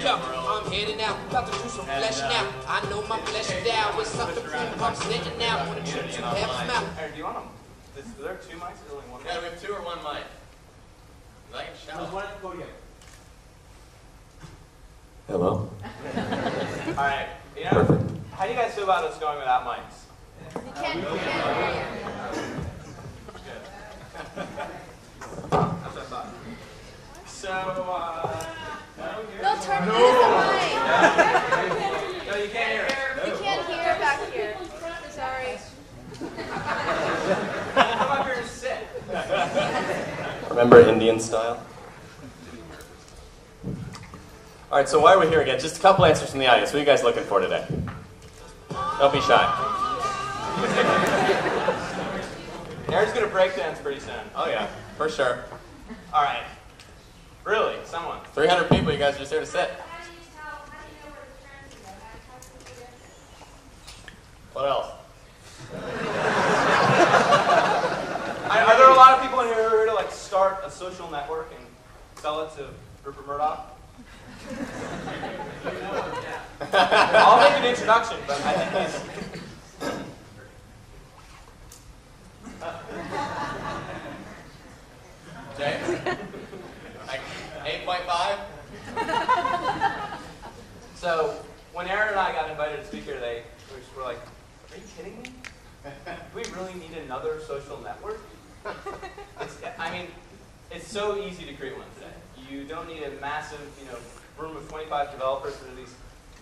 I'm heading out, about to do some fleshing out. I know my flesh is down with something cool, I'm snitching out. Wanna trip to heaven's mouth. Hey, do you want them? Is there two mics or only one mic? Yeah, we have two or one mic. I can shout. There's one at the podium. Hello? Alright, you know, Perfect. how do you guys feel about us going without mics? You can't hear you. That's what I thought. So, No, turn the mic. no, you can't hear us. You can't hear back here. Sorry. Come up here and sit. Remember Indian style? All right, so why are we here again? Just a couple answers from the audience. What are you guys looking for today? Don't be shy. Aaron's going to break dance pretty soon. Oh yeah, for sure. All right. Really? Someone? 300 people, you guys are just here to sit. What else? Are there a lot of people in here who are here to like start a social network and sell it to Rupert Murdoch? I'll make an introduction, but I think he's... James? Like 8.5? So, when Aaron and I got invited to speak here today, we were like, are you kidding me? Do we really need another social network? It's so easy to create one today. You don't need a massive, room of 25 developers. There are these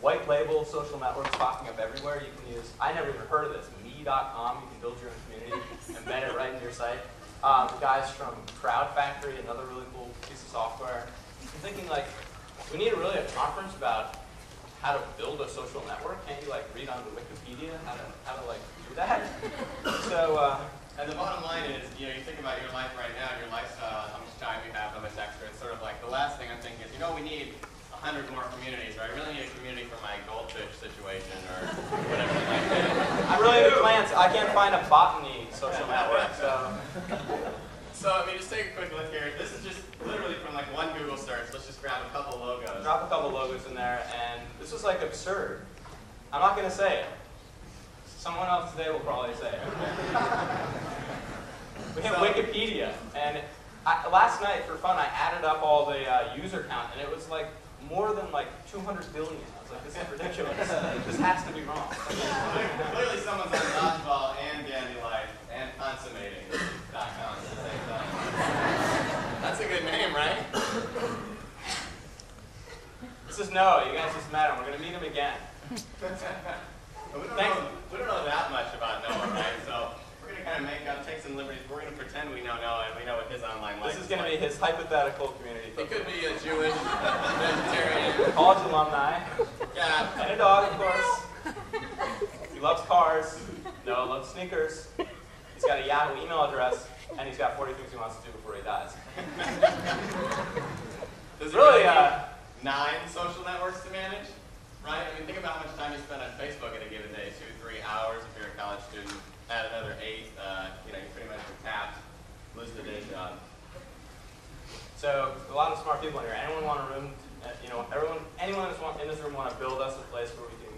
white label social networks popping up everywhere. You can use, I never even heard of this, me.com. You can build your own community, embed it right into your site. The guys from Crowd Factory, another really cool piece of software. I'm thinking we need really a conference about how to build a social network. Can't you read on the Wikipedia how to do that? So, And the bottom line is, you think about your life right now, your lifestyle, how much time you have, how much extra. It's sort of like the last thing I'm thinking is, we need 100 more communities, right? I really need a community for my goldfish situation or whatever it might be. I really need plants. I can't find a botany social network, so. So, just take a quick look here. This is just literally from one Google search. Let's just grab a couple logos. Drop a couple logos in there, and this was absurd. I'm not going to say it. Someone else today will probably say it. We have Wikipedia, and last night for fun I added up all the user count, and it was more than 200 billion. I was like, this is ridiculous. This has to be wrong. Clearly someone's on dodgeball and dandelion and consummating.com at the same time. That's a good name, right? This is Noah. You guys just met him. We're going to meet him again. We don't know that much about Noah, right? So we're going to kind of take some liberties. We're going to pretend we know Noah and we know what his online life is. This is going to be his hypothetical community. He could be a Jewish vegetarian. College alumni. Yeah. And a dog, of course. He loves cars. Noah loves sneakers. He's got a Yahoo email address. And he's got 40 things he wants to do before he dies. There's really 9 social networks to manage, right? Think about how much time you spend on Facebook in a given day. 2-3 hours if you're a college student. Add another 8. You pretty much are tapped. Lose the day job. So a lot of smart people in here. Anyone want a room? Anyone in this room want to build us a place where we can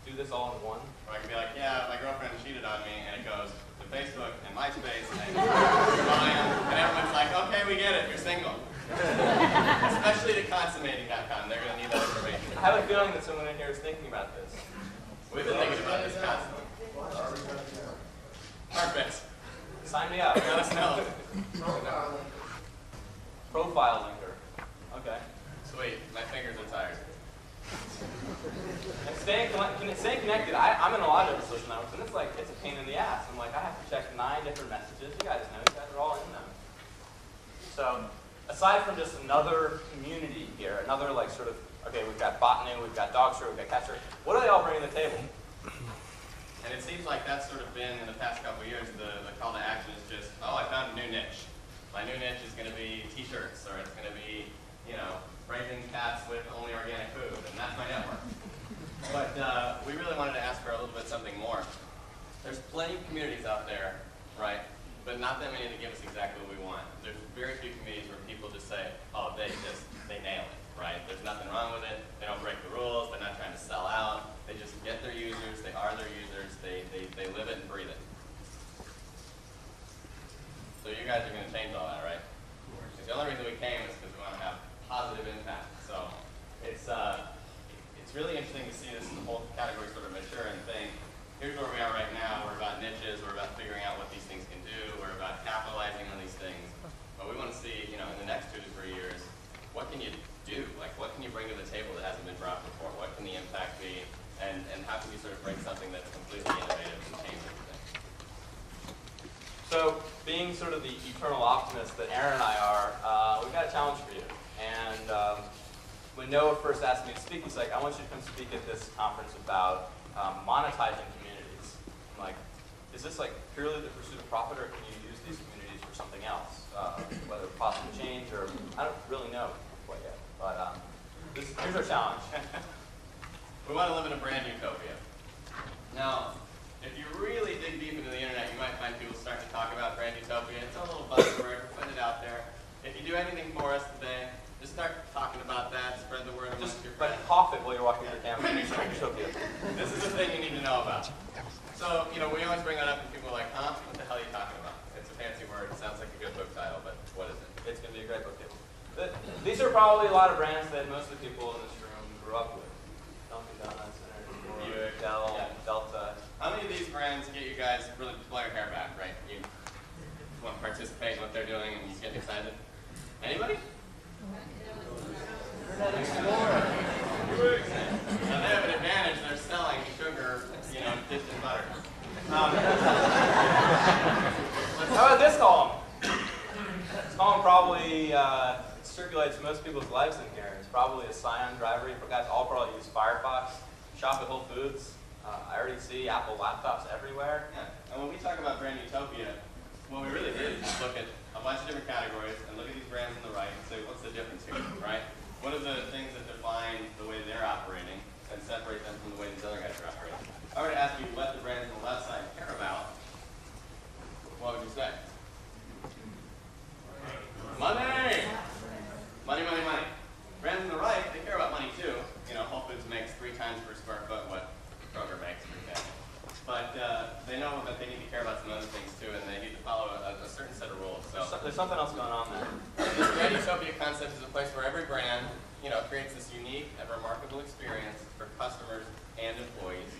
do this all in one? Or I can be like, yeah, my girlfriend cheated on me, and it goes to Facebook and MySpace and and everyone's like, okay, we get it, you're single. Especially to consummating.com, they're going to need that information. I have a feeling that someone in here is thinking about this. We've been thinking about this constantly. Perfect. Sign me up. Let us know. Profile linker. Okay. Sweet, my fingers are tired. And staying connected. I'm in a lot of different social networks, and it's a pain in the ass. I'm I have to check 9 different messages. You guys are all in them. So, aside from just another community here, another okay, we've got botany, we've got dogster, we've got catster. What do they all bring to the table? And it seems like that's sort of been, in the past couple of years, the call to action is just, I found a new niche. My new niche is going to be t-shirts, or it's going to be, raising cats with only organic food, and that's my network. But we really wanted to ask for a little bit something more. There's plenty of communities out there, right? But not that many to give us exactly what we want. There's very few communities where people just say, oh, they nail it, right? right? There's nothing wrong with it. They don't break the rules. They're not trying to sell out. They just get their users. They are their users. They live it and breathe it. So you guys are going to change all that, right? The only reason we came is because we want to have positive impact. So it's really interesting to see this whole category sort of mature and think, here's where we are right now. We're about niches. We're about figuring out what these things can do. We're about capitalizing on these things. But we want to see, in the next 2 to 3 years, what can you do? Like, what can you bring to the table that hasn't been brought before? What can the impact be? And how can you sort of bring something that's completely innovative and change everything? So, being sort of the eternal optimist that Aaron and I are, we've got a challenge for you. And when Noah first asked me to speak, he's like, I want you to come speak at this conference about monetizing communities. I'm like, is this like purely the pursuit of profit, or can you use these communities for something else? Whether positive change, or I don't really know quite yet. But here's our challenge. We want to live in a brand utopia. Now, if you really dig deep into the internet, you might find people starting to talk about brand utopia. It's a little buzzword. We're putting it out there. If you do anything for us today, just start talking about that. Spread the word amongst your friends. Cough it while you're walking through campus. Utopia. This is the thing you need to know about. So, we always bring that up, and people are like, huh? What the hell are you talking about? It's a fancy word. It sounds like a good book title, but what is it? It's going to be a great book table. These are probably a lot of brands that most of the people in this room grew up with. Dunkin' Donuts, Buick, Dell, Yeah. Delta. How many of these brands get you guys really to pull your hair back, right? You want to participate in what they're doing and you get excited? Anybody? Internet Explorer. Now they have an advantage. They're selling sugar, dipped in butter. How about this column? This column probably circulates most people's lives in here. It's probably a Scion driver. You guys all probably use Firefox. Shop at Whole Foods. I already see Apple laptops everywhere. Yeah. And when we talk about brand utopia, what we really did is just look at a bunch of different categories and look at these brands on the right and say, what's the difference here, right? What are the things that define the way they're operating and separate them from the way these other guys are operating? If I were to ask you what the brands on the left side care about, what would you say? Money! Money, money, money. Brands on the right, they care about money too. Whole Foods makes 3 times per square foot what Kroger makes, for example. But they know that they need to care about some other things too, and they need to follow a certain set of rules. So There's something else going on there. this brand utopia concept is a place where every brand, creates this unique and remarkable experience for customers and employees.